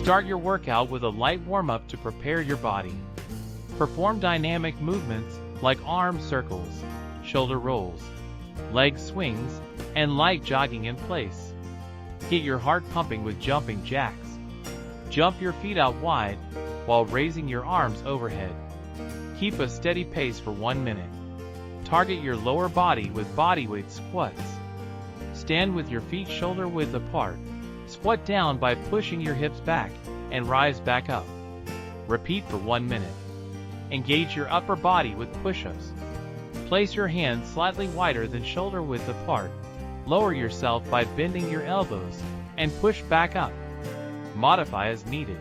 Start your workout with a light warm-up to prepare your body. Perform dynamic movements like arm circles, shoulder rolls, leg swings, and light jogging in place. Get your heart pumping with jumping jacks. Jump your feet out wide while raising your arms overhead. Keep a steady pace for 1 minute. Target your lower body with bodyweight squats. Stand with your feet shoulder width apart. Squat down by pushing your hips back and rise back up. Repeat for 1 minute. Engage your upper body with push-ups. Place your hands slightly wider than shoulder width apart. Lower yourself by bending your elbows and push back up. Modify as needed.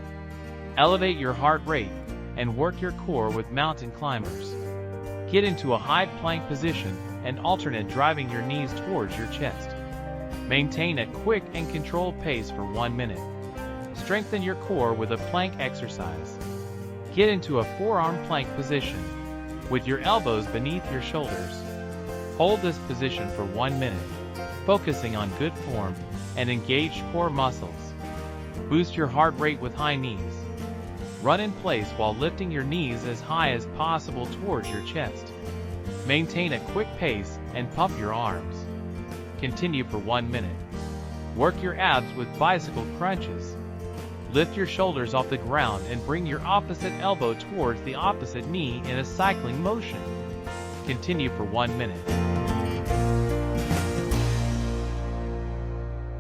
Elevate your heart rate and work your core with mountain climbers. Get into a high plank position and alternate driving your knees towards your chest. Maintain a quick and controlled pace for 1 minute. Strengthen your core with a plank exercise. Get into a forearm plank position with your elbows beneath your shoulders. Hold this position for 1 minute, focusing on good form and engaged core muscles. Boost your heart rate with high knees. Run in place while lifting your knees as high as possible towards your chest. Maintain a quick pace and pump your arms. Continue for 1 minute. Work your abs with bicycle crunches. Lift your shoulders off the ground and bring your opposite elbow towards the opposite knee in a cycling motion. Continue for 1 minute.